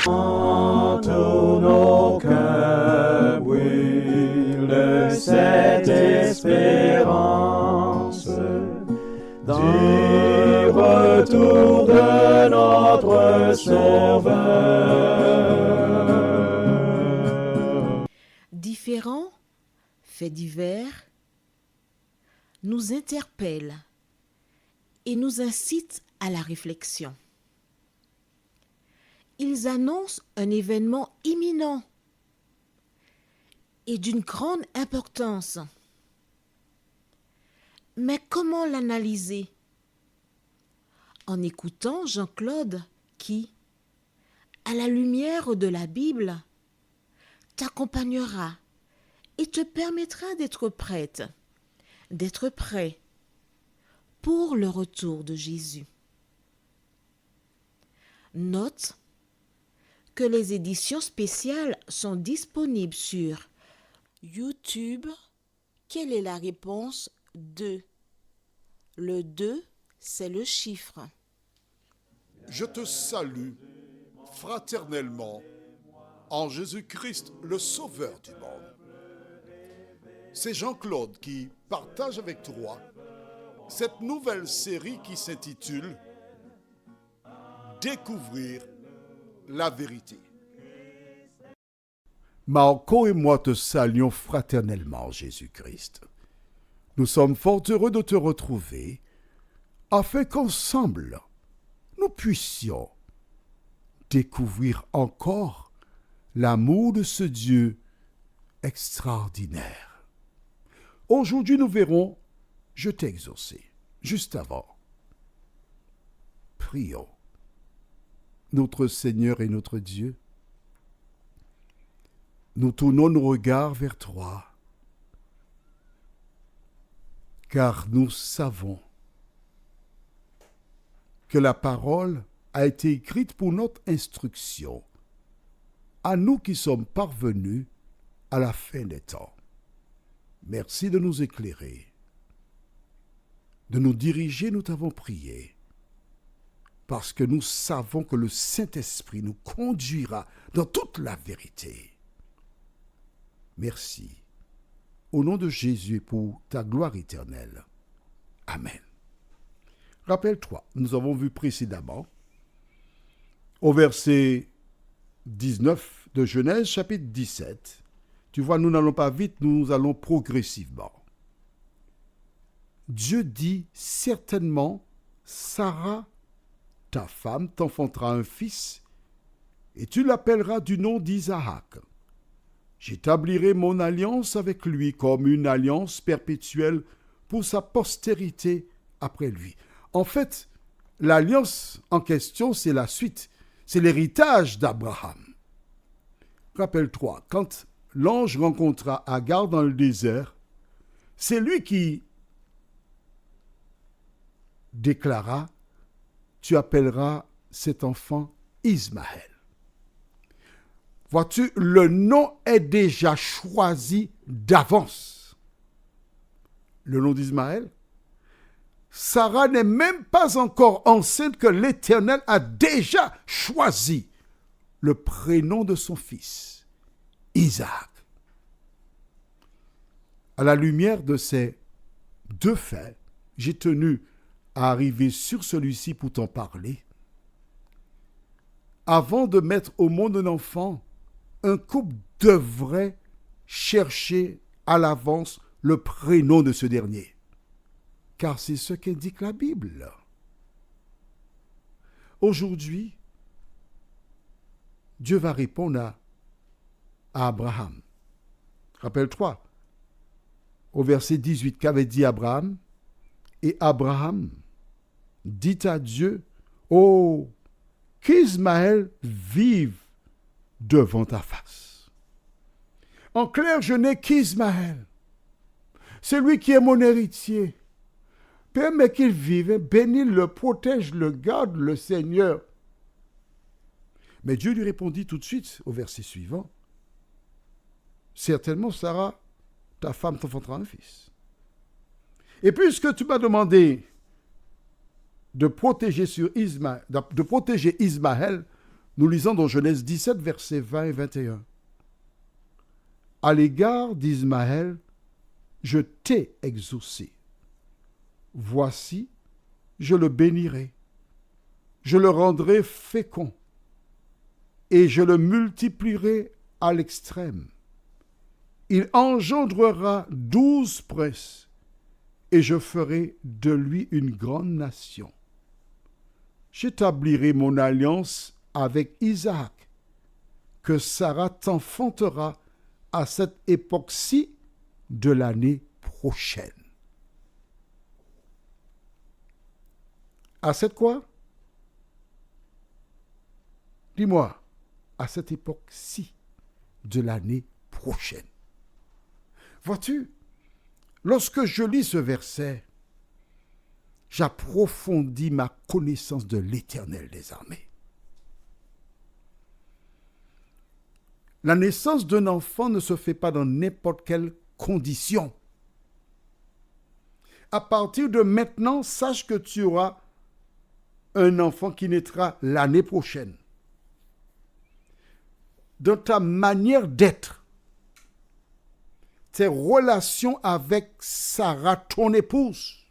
Tous nos cœurs brûlent de cette espérance du retour de notre Sauveur. Différents faits divers nous interpellent et nous incitent à la réflexion. Ils annoncent un événement imminent et d'une grande importance. Mais comment l'analyser? En écoutant Jean-Claude qui, à la lumière de la Bible, t'accompagnera et te permettra d'être prête, d'être prêt pour le retour de Jésus. Note que les éditions spéciales sont disponibles sur YouTube. Quelle est la réponse 2? Le 2, c'est le chiffre. Je te salue fraternellement en Jésus-Christ, le Sauveur du monde. C'est Jean-Claude qui partage avec toi cette nouvelle série qui s'intitule « Découvrir la vérité ». Marco et moi te saluons fraternellement, Jésus-Christ. Nous sommes fort heureux de te retrouver, afin qu'ensemble, nous puissions découvrir encore l'amour de ce Dieu extraordinaire. Aujourd'hui, nous verrons « Je t'ai exaucé ». Juste avant, prions. Notre Seigneur et notre Dieu, nous tournons nos regards vers toi, car nous savons que la parole a été écrite pour notre instruction, à nous qui sommes parvenus à la fin des temps. Merci de nous éclairer, de nous diriger, nous t'avons prié, parce que nous savons que le Saint-Esprit nous conduira dans toute la vérité. Merci. Au nom de Jésus, pour ta gloire éternelle. Amen. Rappelle-toi, nous avons vu précédemment, au verset 19 de Genèse, chapitre 17, tu vois, nous n'allons pas vite, nous allons progressivement. Dieu dit certainement, Sarah, ta femme, t'enfantera un fils, et tu l'appelleras du nom d'Isaac. J'établirai mon alliance avec lui comme une alliance perpétuelle pour sa postérité après lui. En fait, l'alliance en question, c'est la suite, c'est l'héritage d'Abraham. Rappelle-toi, quand l'ange rencontra Agar dans le désert, c'est lui qui déclara « Tu appelleras cet enfant Ismaël ». Vois-tu, le nom est déjà choisi d'avance. Le nom d'Ismaël. Sarah n'est même pas encore enceinte que l'Éternel a déjà choisi le prénom de son fils, Isaac. À la lumière de ces deux faits, j'ai tenu à arriver sur celui-ci pour t'en parler. Avant de mettre au monde un enfant, un couple devrait chercher à l'avance le prénom de ce dernier. Car c'est ce qu'indique la Bible. Aujourd'hui, Dieu va répondre à Abraham. Rappelle-toi, au verset 18, qu'avait dit Abraham? Et Abraham dit à Dieu, « Oh, qu'Ismaël vive devant ta face. » En clair, je n'ai qu'Ismaël. C'est lui qui est mon héritier. Permets qu'il vive, bénis, le protège, le garde, le Seigneur. Mais Dieu lui répondit tout de suite au verset suivant, « Certainement, Sarah, ta femme t'enfantera un fils. Et puisque tu m'as demandé de protéger Ismaël, Nous lisons dans Genèse 17, versets 20 et 21. À l'égard d'Ismaël, je t'ai exaucé. Voici, je le bénirai. Je le rendrai fécond et je le multiplierai à l'extrême. Il engendrera 12 princes et je ferai de lui une grande nation. J'établirai mon alliance avec Isaac, que Sarah t'enfantera à cette époque-ci de l'année prochaine. À cette quoi? Dis-moi, à cette époque-ci de l'année prochaine. Vois-tu, lorsque je lis ce verset, j'approfondis ma connaissance de l'Éternel des armées. La naissance d'un enfant ne se fait pas dans n'importe quelle condition. À partir de maintenant, sache que tu auras un enfant qui naîtra l'année prochaine. Dans ta manière d'être, tes relations avec Sarah, ton épouse,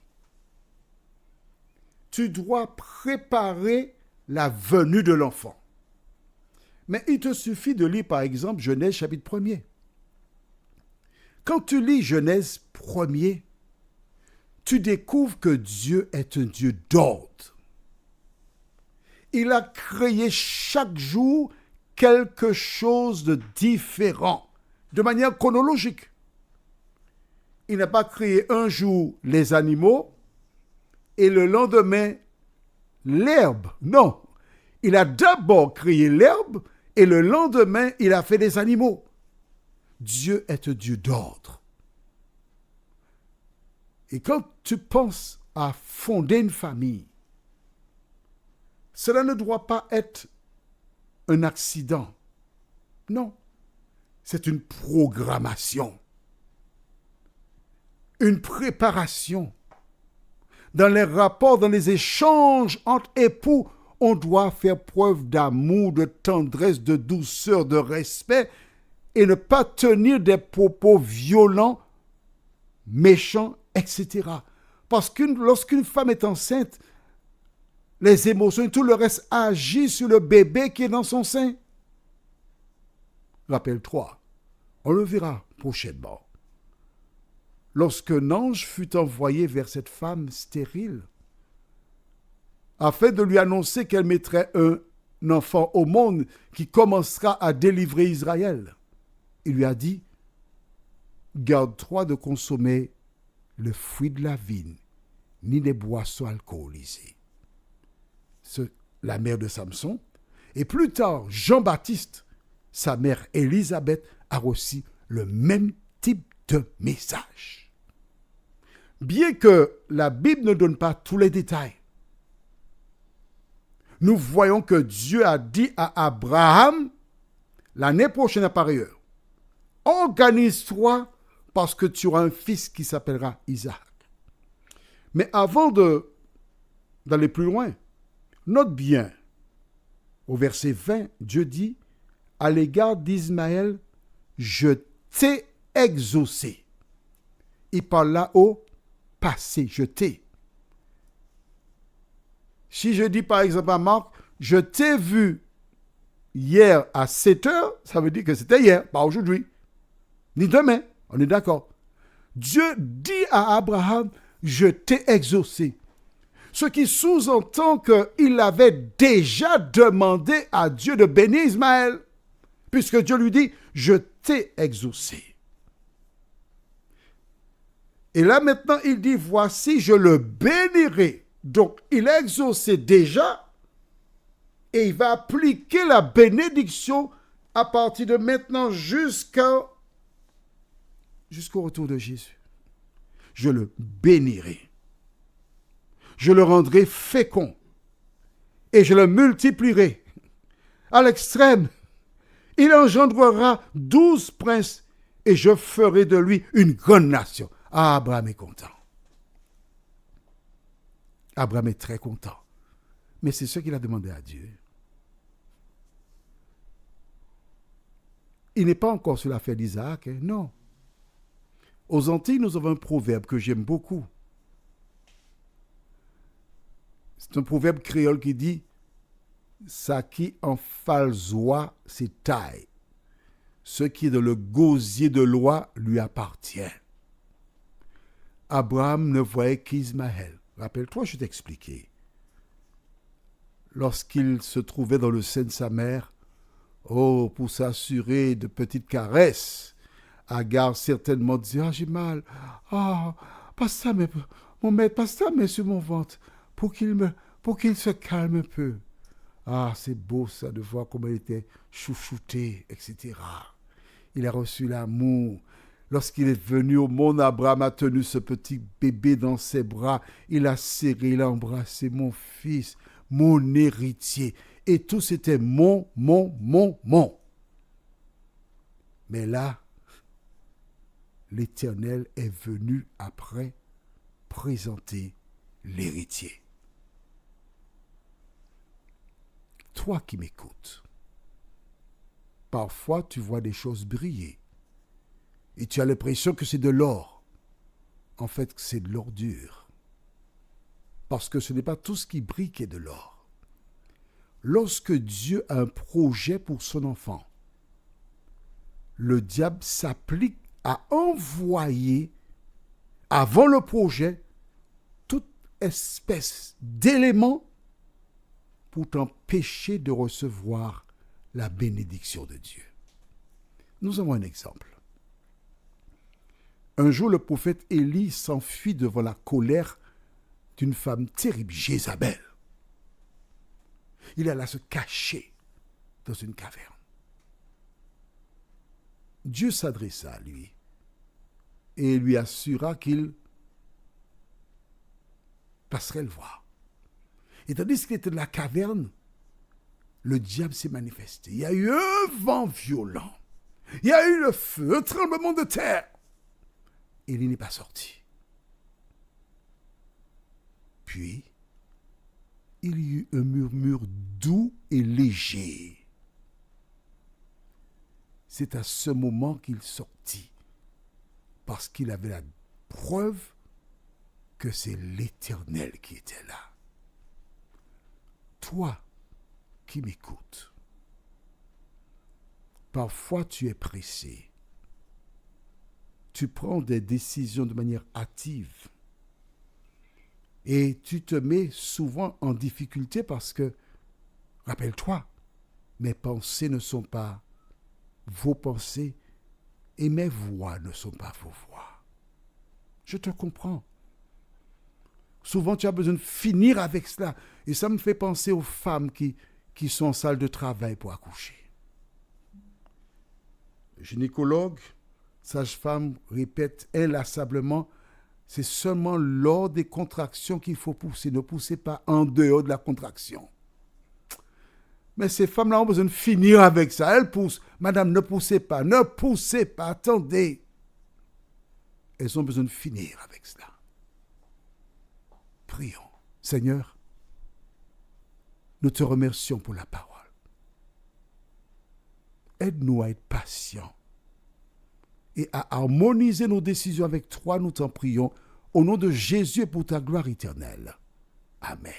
tu dois préparer la venue de l'enfant. Mais il te suffit de lire par exemple Genèse chapitre 1er. Quand tu lis Genèse 1er, tu découvres que Dieu est un Dieu d'ordre. Il a créé chaque jour quelque chose de différent, de manière chronologique. Il n'a pas créé un jour les animaux et le lendemain l'herbe. Non, il a d'abord créé l'herbe et le lendemain il a fait les animaux. Dieu est un Dieu d'ordre. Et quand tu penses à fonder une famille, cela ne doit pas être un accident. Non, c'est une programmation, une préparation. Dans les rapports, dans les échanges entre époux, on doit faire preuve d'amour, de tendresse, de douceur, de respect et ne pas tenir des propos violents, méchants, etc. Parce que lorsqu'une femme est enceinte, les émotions et tout le reste agit sur le bébé qui est dans son sein. Rappelle-toi, on le verra prochainement. Lorsqu'un ange fut envoyé vers cette femme stérile, afin de lui annoncer qu'elle mettrait un enfant au monde qui commencera à délivrer Israël, il lui a dit, garde-toi de consommer le fruit de la vigne, ni des boissons alcoolisées. La mère de Samson, et plus tard, Jean-Baptiste, sa mère Élisabeth, a reçu le même type de message. Bien que la Bible ne donne pas tous les détails, nous voyons que Dieu a dit à Abraham, l'année prochaine à pareille heure, organise-toi parce que tu auras un fils qui s'appellera Isaac. Mais avant d'aller plus loin, note bien, au verset 20, Dieu dit, à l'égard d'Ismaël, je t'ai exaucé. Il parle là au passé, je t'ai. Si je dis par exemple à Marc, je t'ai vu hier à 7 heures, ça veut dire que c'était hier, pas aujourd'hui, ni demain, on est d'accord. Dieu dit à Abraham, je t'ai exaucé. Ce qui sous-entend qu'il avait déjà demandé à Dieu de bénir Ismaël, puisque Dieu lui dit, je t'ai exaucé. Et là maintenant, il dit, voici, je le bénirai. Donc, il a exaucé déjà, et il va appliquer la bénédiction à partir de maintenant jusqu'au retour de Jésus. Je le bénirai. Je le rendrai fécond et je le multiplierai. À l'extrême, il engendrera 12 princes et je ferai de lui une grande nation. Ah, Abraham est content. Abraham est très content. Mais c'est ce qu'il a demandé à Dieu. il n'est pas encore sur l'affaire d'Isaac, hein, non. Aux Antilles, nous avons un proverbe que j'aime beaucoup. C'est un proverbe créole qui dit « Ça qui en falzoie, c'est taille. Ce qui est dans le gosier de loi lui appartient. » Abraham ne voyait qu'Ismaël. Rappelle-toi, je t'ai expliqué. Lorsqu'il se trouvait dans le sein de sa mère, pour s'assurer de petites caresses, Agar certainement disait « Ah, j'ai mal. Ah, passe ta main, mon maître, passe ta main sur mon ventre pour qu'il se calme un peu. » Ah, c'est beau ça, de voir comment il était chouchouté, etc. Il a reçu l'amour. Lorsqu'il est venu au monde, Abraham a tenu ce petit bébé dans ses bras. Il a serré, il a embrassé mon fils, mon héritier. Et tout c'était mon. Mais là, l'Éternel est venu après présenter l'héritier. Toi qui m'écoutes, parfois tu vois des choses briller et tu as l'impression que c'est de l'or. En fait, c'est de l'ordure. Parce que ce n'est pas tout ce qui brille qui est de l'or. Lorsque Dieu a un projet pour son enfant, le diable s'applique à envoyer, avant le projet, toute espèce d'éléments pour t'empêcher de recevoir la bénédiction de Dieu. Nous avons un exemple. Un jour, le prophète Élie s'enfuit devant la colère d'une femme terrible, Jézabel. Il alla se cacher dans une caverne. Dieu s'adressa à lui et lui assura qu'il passerait le voir. Et tandis qu'il était dans la caverne, le diable s'est manifesté. Il y a eu un vent violent. Il y a eu le feu, un tremblement de terre. Et il n'est pas sorti. Puis, il y eut un murmure doux et léger. C'est à ce moment qu'il sortit, parce qu'il avait la preuve que c'est l'Éternel qui était là. Toi qui m'écoutes, parfois tu es pressé. Tu prends des décisions de manière hâtive. Et tu te mets souvent en difficulté parce que, rappelle-toi, mes pensées ne sont pas vos pensées et mes voix ne sont pas vos voix. Je te comprends. Souvent, tu as besoin de finir avec cela. Et ça me fait penser aux femmes qui sont en salle de travail pour accoucher. Le gynécologue, sage-femme, répète inlassablement, c'est seulement lors des contractions qu'il faut pousser. Ne poussez pas en dehors de la contraction. Mais ces femmes-là ont besoin de finir avec ça. Elles poussent. Madame, ne poussez pas, attendez. Elles ont besoin de finir avec cela. Prions. Seigneur, nous te remercions pour la parole. Aide-nous à être patients et à harmoniser nos décisions avec toi, nous t'en prions, au nom de Jésus et pour ta gloire éternelle. Amen.